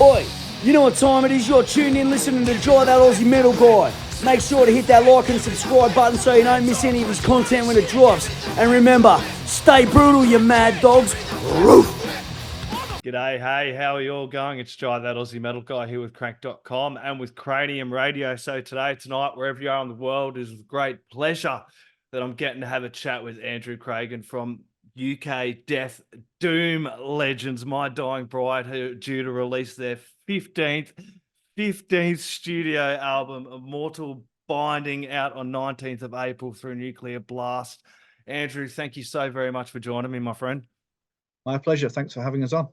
Oi, you know what time it is? You're tuned in listening to Dry That Aussie Metal Guy. Make sure to hit that like and subscribe button so you don't miss any of his content when it drops. And remember, stay brutal, you mad dogs. Roof! G'day, hey, how are you all going? It's Dry That Aussie Metal Guy here with Crank.com and with Cranium and Radio. So tonight, wherever you are in the world, it is with great pleasure that I'm getting to have a chat with Andrew Craighan from UK Death Doom Legends, My Dying Bride, who are due to release their 15th studio album, Immortal Binding, out on 19th of April through Nuclear Blast. Andrew, thank you so very much for joining me, my friend. My pleasure. Thanks for having us on.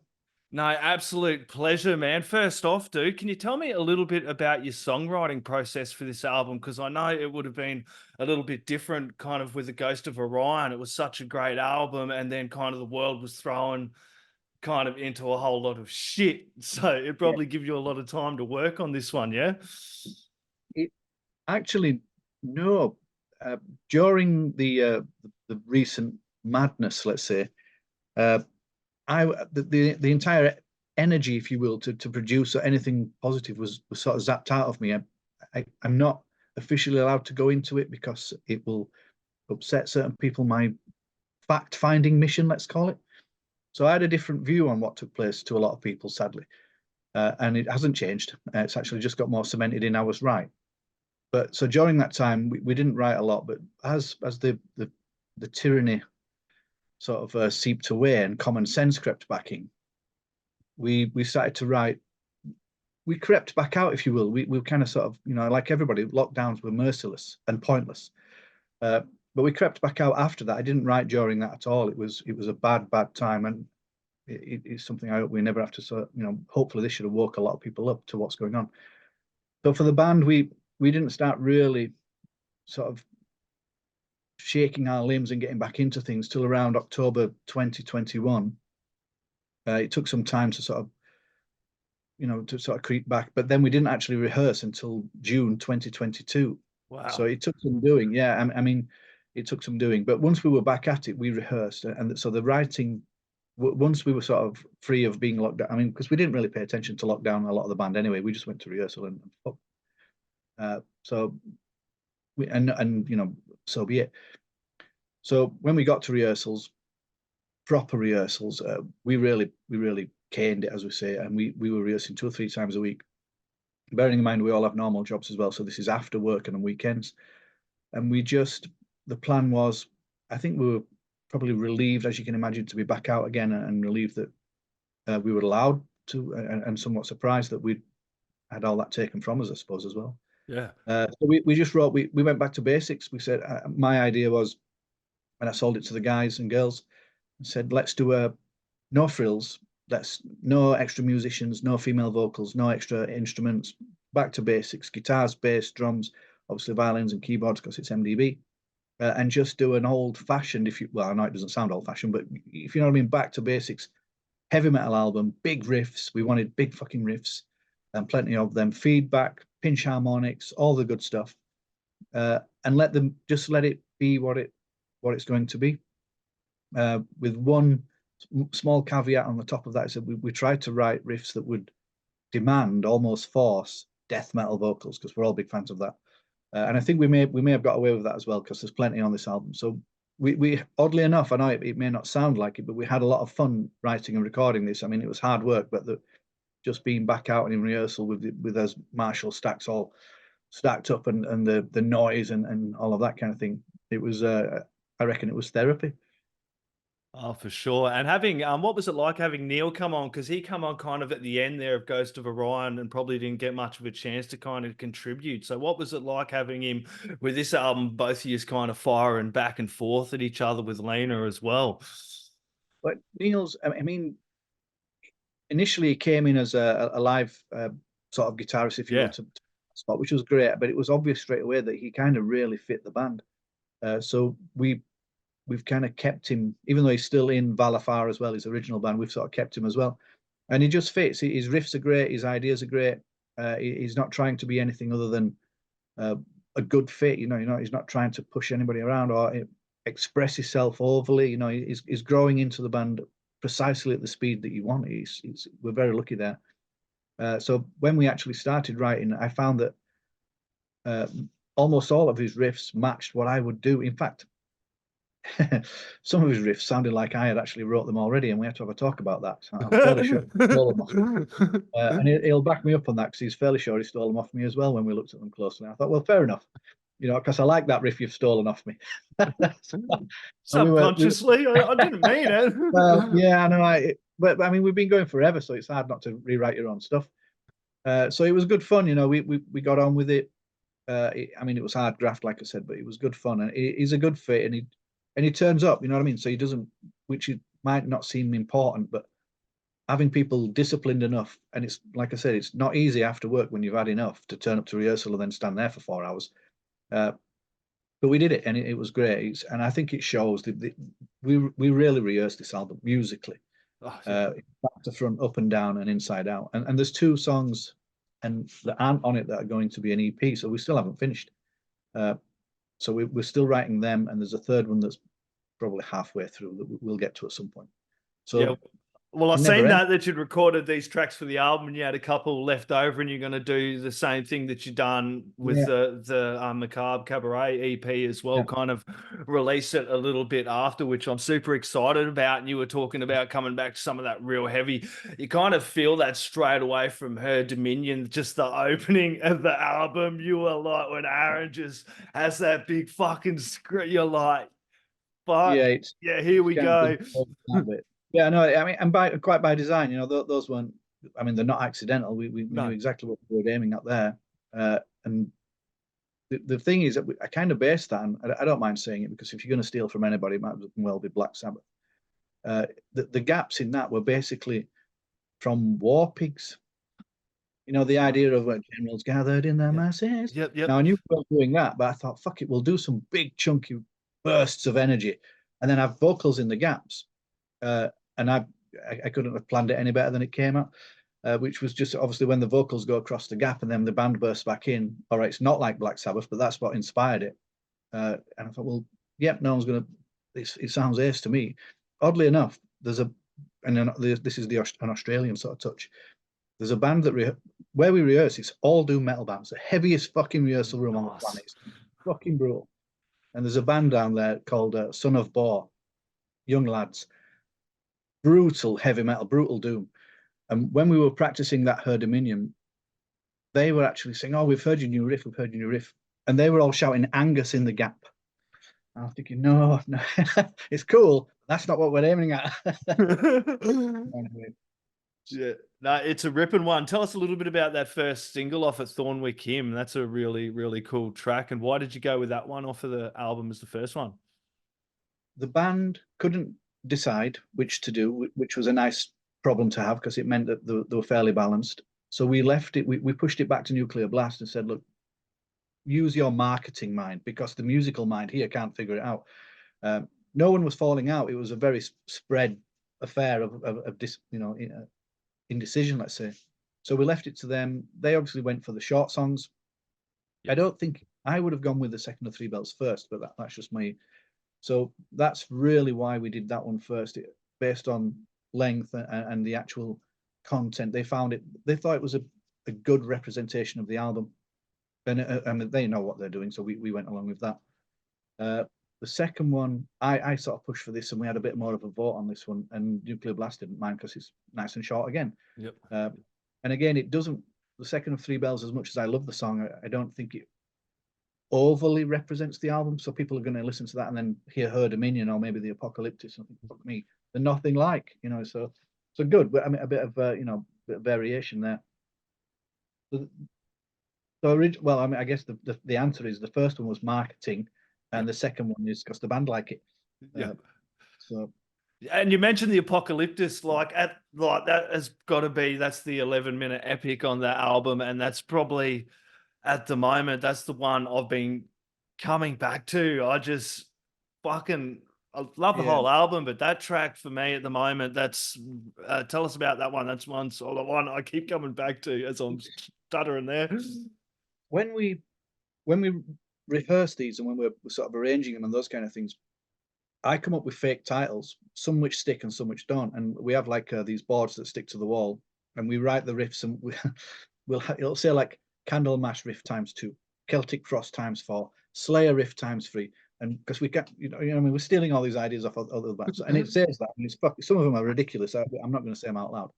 No, absolute pleasure, man. First off, dude, can you tell me a little bit about your songwriting process for this album? Because I know it would have been a little bit different kind of with the Ghost of Orion. It was such a great album, and then kind of the world was thrown kind of into a whole lot of shit. So it probably give you a lot of time to work on this one, yeah? Actually, no. During the recent madness, let's say, the entire energy, if you will, to produce anything positive was sort of zapped out of me. I'm not officially allowed to go into it because it will upset certain people. My fact-finding mission, let's call it. So I had a different view on what took place to a lot of people, sadly, and it hasn't changed. It's actually just got more cemented in I was right. But so during that time, we didn't write a lot, but as the tyranny sort of seeped away and common sense crept back in, we started to write. We crept back out, if you will. We kind of sort of, like everybody, lockdowns were merciless and pointless. But we crept back out after that. I didn't write during that at all. It was a bad time, and it's something I hope we never have to sort of, hopefully this should have woke a lot of people up to what's going on. So for the band, we didn't start really sort of shaking our limbs and getting back into things till around October 2021. It took some time to sort of creep back, but then we didn't actually rehearse until June 2022. Wow. So it took some doing. Yeah, I mean, it took some doing, but once we were back at it, we rehearsed, and so the writing, once we were sort of free of being locked down, I mean, because we didn't really pay attention to lockdown, a lot of the band anyway, we just went to rehearsal and so we, and so be it. So when we got to rehearsals, proper rehearsals, we really caned it, as we say, and we were rehearsing 2 or 3 times a week. Bearing in mind we all have normal jobs as well, so this is after work and on weekends. And the plan was, I think we were probably relieved, as you can imagine, to be back out again, and relieved that we were allowed to, and somewhat surprised that we'd had all that taken from us, I suppose, as well. Yeah. So we just wrote, we went back to basics. We said, my idea was, and I sold it to the guys and girls, and said, let's do no frills, no extra musicians, no female vocals, no extra instruments, back to basics, guitars, bass, drums, obviously violins and keyboards because it's MDB, and just do an old-fashioned, I know it doesn't sound old-fashioned, but if you know what I mean, back to basics, heavy metal album, big riffs. We wanted big fucking riffs and plenty of them, feedback, pinch harmonics, all the good stuff, and let it be what it's going to be, with one small caveat on the top of that. So we tried to write riffs that would demand, almost force, death metal vocals, because we're all big fans of that, and I think we may have got away with that as well, because there's plenty on this album. So we oddly enough, I know it may not sound like it, but we had a lot of fun writing and recording this. I mean, it was hard work, but just being back out and in rehearsal with those Marshall stacks all stacked up, and the noise and all of that kind of thing, it was I reckon it was therapy. Oh, for sure. And having, what was it like having Neil come on? Because he come on kind of at the end there of Ghost of Orion and probably didn't get much of a chance to kind of contribute. So what was it like having him with this album, both of you kind of firing back and forth at each other with Lena as well? But Neil's, I mean, initially he came in as a live sort of guitarist, if you will, to spot, which was great, but it was obvious straight away that he kind of really fit the band. So we've kind of kept him, even though he's still in Valafar as well, his original band, we've sort of kept him as well. And he just fits. His riffs are great, his ideas are great. He's not trying to be anything other than a good fit. He's not trying to push anybody around or express himself overly. He's growing into the band precisely at the speed that you want. We're very lucky there. So when we actually started writing, I found that almost all of his riffs matched what I would do. In fact, some of his riffs sounded like I had actually wrote them already, and we had to have a talk about that. So I'm fairly sure he stole them off me. And he'll back me up on that because he's fairly sure he stole them off me as well when we looked at them closely. I thought, well, fair enough, because I like that riff you've stolen off me. Subconsciously, I didn't mean it. Well, yeah, I know. But I mean, we've been going forever, so it's hard not to rewrite your own stuff. So it was good fun, we got on with it. I mean, it was hard graft, like I said, but it was good fun, and he's a good fit, and he turns up, you know what I mean? So he doesn't, which it might not seem important, but having people disciplined enough, and it's like I said, it's not easy after work when you've had enough to turn up to rehearsal and then stand there for 4 hours. But we did it, and it was great. And I think it shows that we really rehearsed this album musically, back to front, up and down, and inside out. And there's 2 songs, and that aren't on it that are going to be an EP, so we still haven't finished. So we're still writing them, and there's a third one that's probably halfway through that we'll get to at some point. So yeah. Well, I've seen that you'd recorded these tracks for the album, and you had a couple left over, and you're going to do the same thing that you've done with the Macabre Cabaret EP as well. Kind of release it a little bit after, which I'm super excited about. And you were talking about coming back to some of that real heavy. You kind of feel that straight away from Her Dominion, just the opening of the album. You were like, when Aaron just has that big fucking scream, you're like, fuck, yeah, here we go. Yeah, no, I mean, and quite by design, those weren't, I mean, they're not accidental. We knew exactly what we were aiming at there. And the thing is that I kind of based that, and I don't mind saying it, because if you're going to steal from anybody, it might well be Black Sabbath. The gaps in that were basically from War Pigs. The idea of what generals gathered in their masses. Yep. Now, I knew we weren't doing that, but I thought, fuck it, we'll do some big chunky bursts of energy and then have vocals in the gaps. And I couldn't have planned it any better than it came out, which was just obviously when the vocals go across the gap and then the band bursts back in. All right, it's not like Black Sabbath, but that's what inspired it. And I thought, well, no one's going to, it sounds ace to me. Oddly enough, this is an Australian sort of touch. There's a band that where we rehearse, it's all doom metal bands, the heaviest fucking rehearsal room on the planet. It's fucking brutal. And there's a band down there called Son of Boar, young lads. Brutal heavy metal, brutal doom. And when we were practicing that Her Dominion, they were actually saying, "Oh, we've heard your new riff, we've heard your new riff." And they were all shouting Angus in the gap. And I was thinking, no, it's cool. That's not what we're aiming at. Yeah, no, it's a ripping one. Tell us a little bit about that first single off at Thornwyck Hymn. That's a really, really cool track. And why did you go with that one off of the album as the first one? The band couldn't decide which to do, which was a nice problem to have because it meant that they were fairly balanced. So we left it, we pushed it back to Nuclear Blast and said, look, use your marketing mind, because the musical mind here can't figure it out. No one was falling out. It was a very spread affair of this, indecision, let's say. So we left it to them. They obviously went for the short songs. I don't think I would have gone with the Second of Three Bells first, but that's just me. So that's really why we did that one first, based on length and the actual content. They thought it was a good representation of the album. And I mean, they know what they're doing, so we went along with that. The second one, I sort of pushed for this, and we had a bit more of a vote on this one, and Nuclear Blast didn't mind because it's nice and short again. Yep. And again, it doesn't, the Second of Three Bells, as much as I love the song, I don't think it overly represents the album. So people are going to listen to that and then hear Her Dominion or maybe the Apocalyptist and think, fuck me, they're nothing like, so good. But I mean, a bit of bit of variation there. Well, I mean, I guess the answer is the first one was marketing, and the second one is because the band like it. Yeah. So. And you mentioned the Apocalyptist, that has got to be, that's the 11-minute epic on that album, and that's probably at the moment that's the one I've been coming back to. I just I love the whole album, but that track for me at the moment, that's tell us about that one. That's one solo one I keep coming back to as I'm stuttering there. When we rehearse these and when we're sort of arranging them and those kind of things, I come up with fake titles, some which stick and some which don't. And we have like these boards that stick to the wall, and we write the riffs, and it'll say like Candlemass riff ×2, Celtic Frost ×4, Slayer riff ×3, and because we can't, I mean, we're stealing all these ideas off other bands, and it says that, and some of them are ridiculous. I'm not going to say them out loud,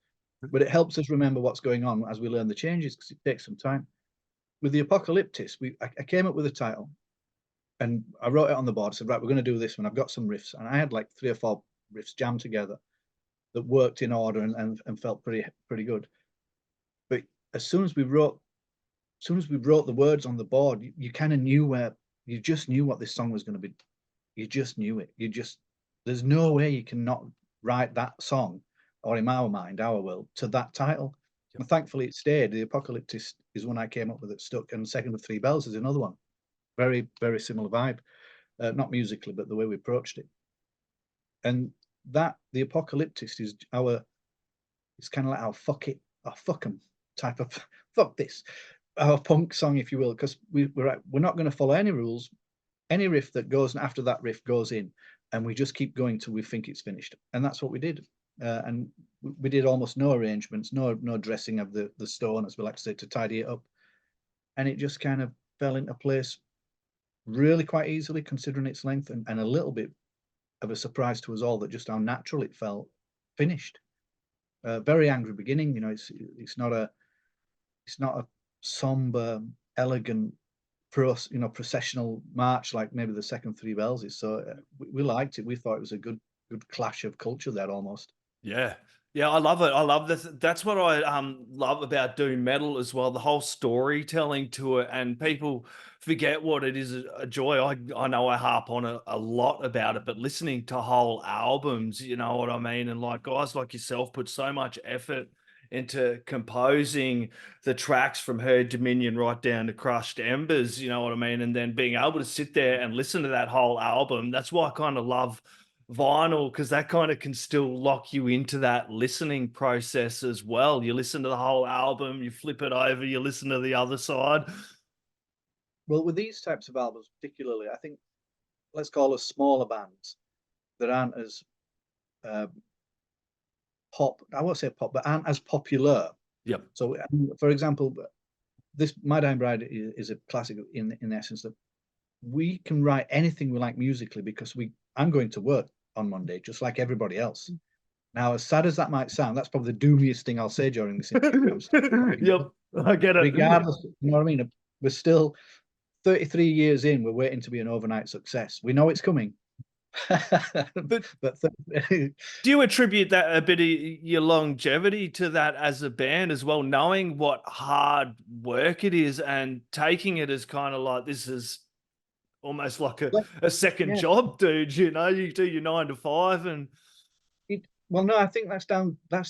but it helps us remember what's going on as we learn the changes, because it takes some time. With the Apocalyptist, I came up with a title, and I wrote it on the board. I said, right, we're going to do this one. I've got some riffs, and I had like 3 or 4 riffs jammed together that worked in order and felt pretty good. But as soon as we wrote the words on the board, you kind of knew you just knew what this song was going to be. You just knew it. There's no way you can not write that song, or in our mind, our world, to that title. Yep. And thankfully it stayed. The Apocalyptist is one I came up with that stuck, and Second of Three Bells is another one. Very, very similar vibe. Not musically, but the way we approached it. And the Apocalyptist is it's kind of like our fuck it, or fuck 'em type of fuck this, our punk song, if you will, because we're not going to follow any rules. Any riff that goes after that riff goes in, and we just keep going till we think it's finished. And that's what we did. And we did almost no arrangements, no dressing of the stone, as we like to say, to tidy it up. And it just kind of fell into place really quite easily, considering its length, and a little bit of a surprise to us all that just how natural it felt finished. Very angry beginning, it's not a somber, elegant, processional march like maybe the second Three Bells is. So we liked it. We thought it was a good clash of culture there almost. Yeah. Yeah, I love it. I love this. That's what I love about doom metal as well, the whole storytelling to it, and people forget what it is a joy. I know I harp on a lot about it, but listening to whole albums, you know what I mean? And like guys like yourself put so much effort into composing the tracks from Herd Dominion right down to Crushed Embers, you know what I mean? And then being able to sit there and listen to that whole album. That's why I kind of love vinyl, because that kind of can still lock you into that listening process as well. You listen to the whole album, you flip it over, you listen to the other side. Well, with these types of albums particularly, I think, let's call us smaller bands that aren't as pop, I won't say pop, but aren't as popular. Yep. So for example, this My Dying Bride is a classic in essence, that we can write anything we like musically, because I'm going to work on Monday just like everybody else. Now, as sad as that might sound, that's probably the doomiest thing I'll say during this interview. Yep, I get it. Regardless, you know what I mean? We're still 33 years in, we're waiting to be an overnight success. We know it's coming. but do you attribute that a bit of your longevity to that as a band as well, knowing what hard work it is and taking it as kind of like this is almost like a second job, dude? You do your 9 to 5 and well, no, I think that's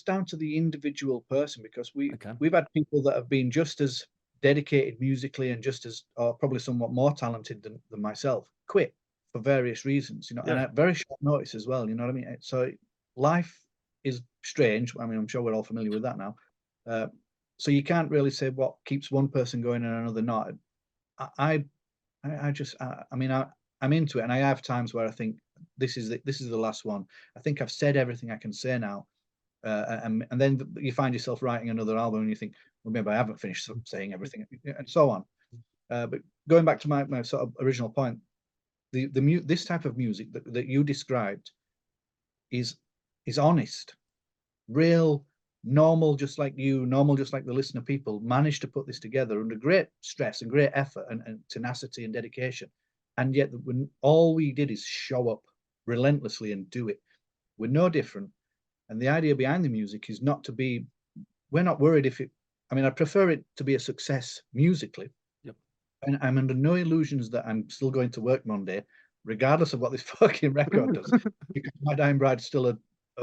down to the individual person, because we've had people that have been just as dedicated musically and just as, or probably somewhat more talented than myself, quit for various reasons, and at very short notice as well, you know what I mean? So life is strange. I mean, I'm sure we're all familiar with that now. So you can't really say what keeps one person going and another not. I'm into it, and I have times where I think this is the last one. I think I've said everything I can say now, and then you find yourself writing another album and you think, well, maybe I haven't finished saying everything, and so on. But going back to my sort of original point, this type of music that you described is honest, real, normal, just like you, normal, just like the listener people managed to put this together under great stress and great effort and tenacity and dedication. And yet when all we did is show up relentlessly and do it. We're no different. And the idea behind the music is not to be, we're not worried if it, I mean, I prefer it to be a success musically. Yep. And I'm under no illusions that I'm still going to work Monday, regardless of what this fucking record does. Because My Dying Bride's still a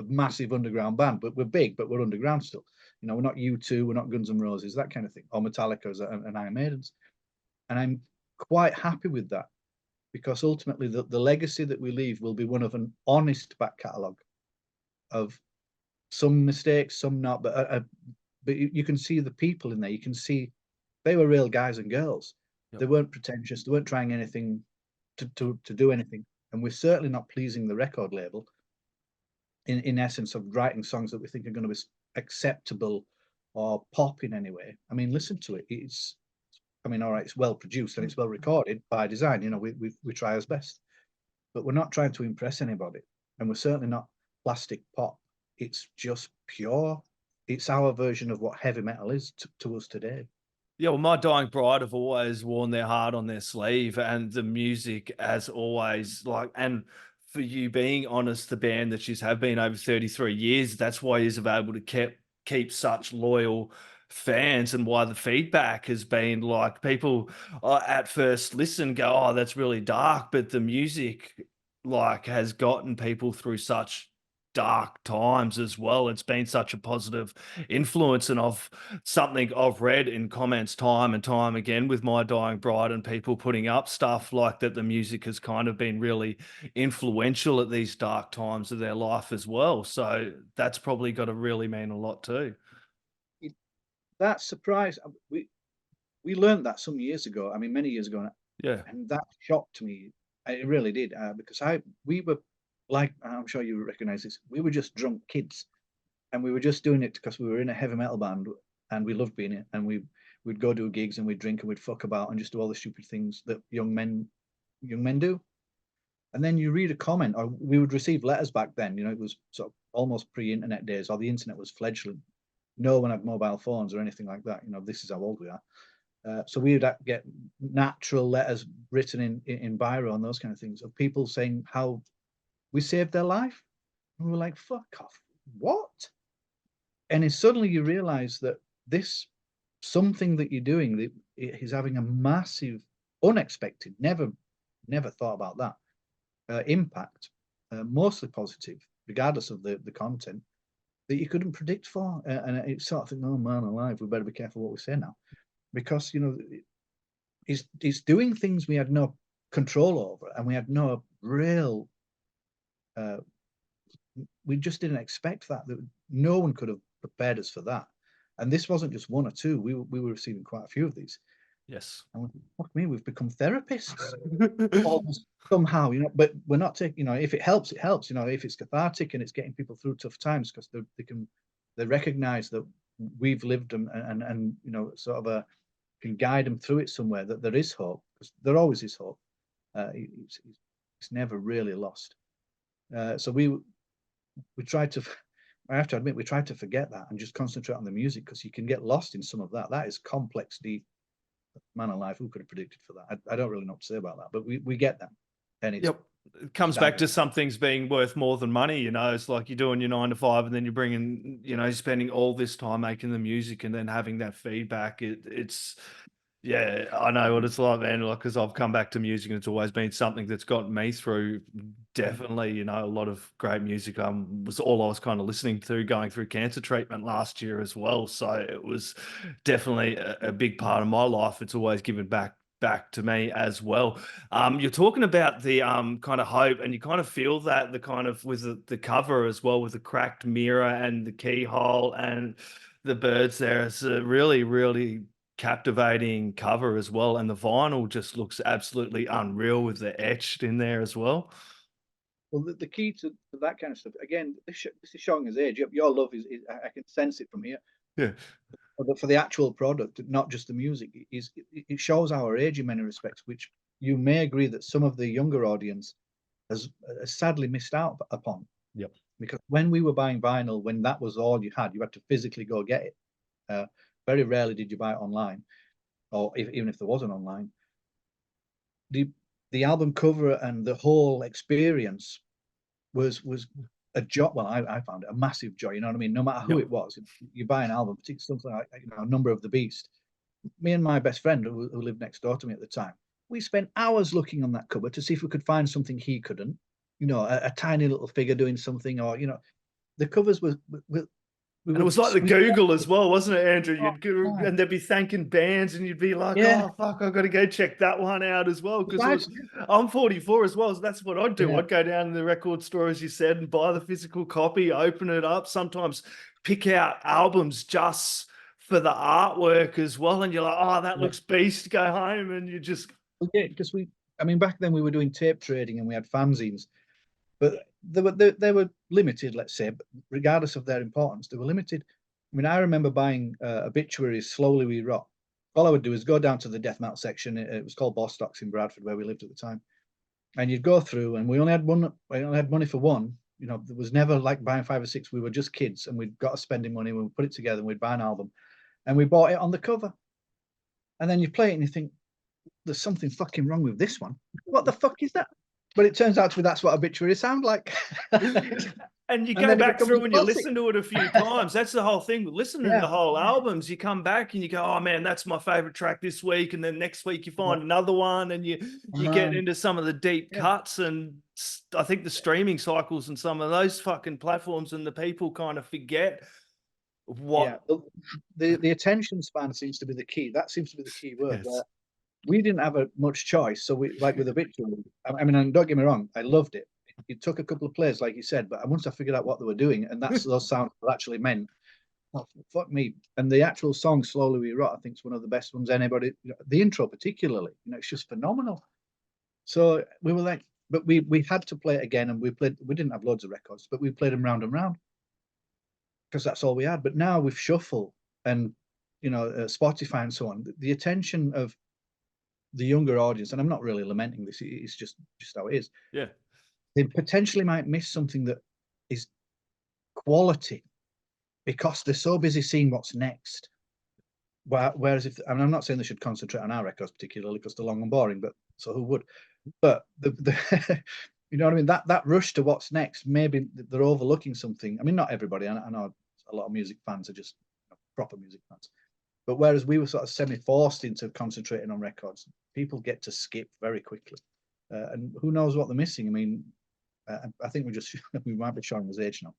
massive underground band, but we're big, but we're underground still. We're not U2, we're not Guns N' Roses, that kind of thing, or Metallica and Iron Maidens. And I'm quite happy with that, because ultimately the legacy that we leave will be one of an honest back catalogue of some mistakes, some not, but you can see the people in there. You can see they were real guys and girls. Yep. They weren't pretentious. They weren't trying anything to do anything. And we're certainly not pleasing the record label in essence of writing songs that we think are going to be acceptable or pop in any way, I mean, listen to it. I mean, all right, it's well produced and it's well recorded by design. You know, we try our best, but we're not trying to impress anybody, and we're certainly not plastic pop. It's just pure. It's our version of what heavy metal is to us today. Yeah, well, My Dying Bride have always worn their heart on their sleeve, and the music as always, and for you being honest, the band that you have been over 33 years, that's why you've been able to keep such loyal fans, and why the feedback has been like people at first listen, go, oh, that's really dark, but the music has gotten people through such dark times as well. It's been such a positive influence, and something I've read in comments time and time again with My Dying Bride and people putting up stuff like that, the music has kind of been really influential at these dark times of their life as well. So that's probably got to really mean a lot too. That surprise, we learned that some years ago. I mean, many years ago. Yeah. And that shocked me. It really did, because we were, like, I'm sure you recognize this, we were just drunk kids, and we were just doing it because we were in a heavy metal band and we loved being it, and we'd go do gigs and we'd drink and we'd fuck about and just do all the stupid things that young men do. And then you read a comment, or we would receive letters back then. You know, it was sort of almost pre-internet days, or the internet was fledgling. No one had mobile phones or anything like that. You know, this is how old we are. So we would get natural letters written in biro and those kind of things, of people saying how we saved their life. And we were like, fuck off, what? And then suddenly you realize that this something that you're doing that is having a massive, unexpected, never thought about that, impact, mostly positive, regardless of the content, that you couldn't predict for. And it's sort of thinking, oh man alive, we better be careful what we say now. Because, you know, it's doing things we had no control over, and we had no real, we just didn't expect that no one could have prepared us for that. And this wasn't just one or two. We were receiving quite a few of these. Yes. And fuck me, we've become therapists almost somehow, you know. But we're not taking, you know, if it helps, it helps. You know, if it's cathartic and it's getting people through tough times, because they recognize that we've lived them, and you know, sort of can guide them through it somewhere, that there is hope, because there always is hope. It's never really lost. So we tried to, I have to admit, we tried to forget that and just concentrate on the music, because you can get lost in some of that. That is complex, deep. Man alive, who could have predicted for that? I don't really know what to say about that, but we get them. And it's, yep. It comes back to some things being worth more than money. You know, it's like you're doing your 9 to 5 and then you're bringing, you know, spending all this time making the music and then having that feedback. It's, yeah, I know what it's like, man. Like, because I've come back to music and it's always been something that's gotten me through. Definitely, you know, a lot of great music was all I was kind of listening to going through cancer treatment last year as well. So it was definitely a big part of my life. It's always given back to me as well. You're talking about the kind of hope, and you kind of feel that the kind of with the cover as well, with the cracked mirror and the keyhole and the birds there. It's a really, really captivating cover as well, and the vinyl just looks absolutely unreal with the etched in there as well. Well, the key to that kind of stuff, again, this is showing his age. Your love is I can sense it from here. Yeah. For the actual product, not just the music, it shows our age in many respects, which you may agree that some of the younger audience has sadly missed out upon. Yep. Because when we were buying vinyl, when that was all you had to physically go get it. Very rarely did you buy it online, or even if there was an online. The album cover and the whole experience was a joy. Well, I found it a massive joy. You know what I mean? No matter who it was, you buy an album, particularly something like, you know, Number of the Beast. Me and my best friend, who lived next door to me at the time, we spent hours looking on that cover to see if we could find something he couldn't. You know, a tiny little figure doing something, or, you know, the covers were. And it was like the Google as well, wasn't it, Andrew? You'd go, and they'd be thanking bands, and you'd be like, oh, fuck, I've got to go check that one out as well. Because I'm 44 as well, so that's what I'd do. I'd go down to the record store, as you said, and buy the physical copy, open it up, sometimes pick out albums just for the artwork as well. And you're like, oh, that looks beast, go home, and you just... Yeah, because back then we were doing tape trading and we had fanzines. But they were limited, let's say, but regardless of their importance, they were limited. mean, I remember buying Obituaries, Slowly We Rot. All I would do is go down to the death metal section. It was called Bostocks in Bradford, where we lived at the time. And you'd go through, and we only had money for one. You know, there was never like buying 5 or 6. We were just kids, and we'd got a spending money. We would put it together, and we'd buy an album, and we bought it on the cover. And then you play it, and you think, "There's something fucking wrong with this one. What the fuck is that?" But it turns out to be that's what Obituaries sound like. And you go back through and you listen to it a few times. That's the whole thing with listening to the whole albums. You come back and you go, "Oh man, that's my favorite track this week." And then next week you find another one, and you get into some of the deep cuts. And I think the streaming cycles and some of those fucking platforms and the people kind of forget what. Yeah. The attention span seems to be the key. That seems to be the key word. Yes. We didn't have much choice, so we like with Obituary. I mean, and don't get me wrong, I loved it. It took a couple of plays, like you said, but once I figured out what they were doing, and that's those sounds actually meant, oh, fuck me. And the actual song "Slowly We Rot," I think, is one of the best ones anybody. The intro, particularly, it's just phenomenal. So we were like, but we had to play it again, and we didn't have loads of records, but we played them round and round because that's all we had. But now with Shuffle and Spotify and so on, the attention of the younger audience, and I'm not really lamenting this, it's just how it is. Yeah. They potentially might miss something that is quality because they're so busy seeing what's next. Whereas I'm not saying they should concentrate on our records particularly because they're long and boring, but so who would? But the you know what I mean? That rush to what's next, maybe they're overlooking something. I mean, not everybody. I know a lot of music fans are just proper music fans. But whereas we were sort of semi-forced into concentrating on records, people get to skip very quickly. And who knows what they're missing? I mean, I think we might be showing his age now.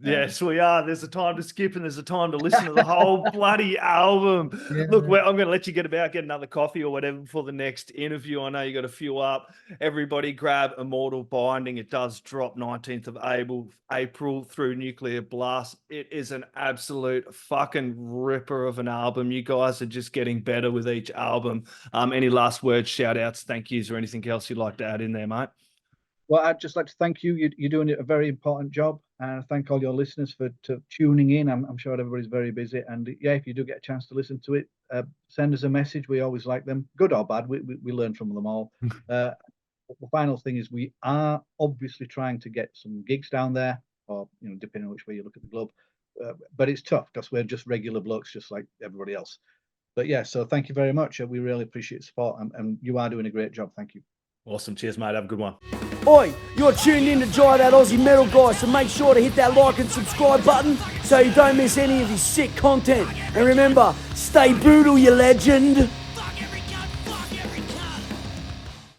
Yes, we are. There's a time to skip and there's a time to listen to the whole bloody album. Yeah. Look, I'm going to let you get another coffee or whatever before the next interview. I know you got a few up. Everybody grab Immortal Binding. It does drop 19th of April through Nuclear Blast. It is an absolute fucking ripper of an album. You guys are just getting better with each album. Any last words, shout outs, thank yous, or anything else you'd like to add in there, mate? Well, I'd just like to thank you. You're doing a very important job. And thank all your listeners for tuning in. I'm sure everybody's very busy. And yeah, if you do get a chance to listen to it, send us a message. We always like them, good or bad. We learn from them all. The final thing is we are obviously trying to get some gigs down there, or depending on which way you look at the globe. But it's tough because we're just regular blokes, just like everybody else. But yeah, so thank you very much. We really appreciate the support, and you are doing a great job. Thank you. Awesome. Cheers, mate. Have a good one. Oi, you're tuned in to Jai That Aussie Metal Guy, so make sure to hit that like and subscribe button so you don't miss any of his sick content. And remember, stay brutal, you legend.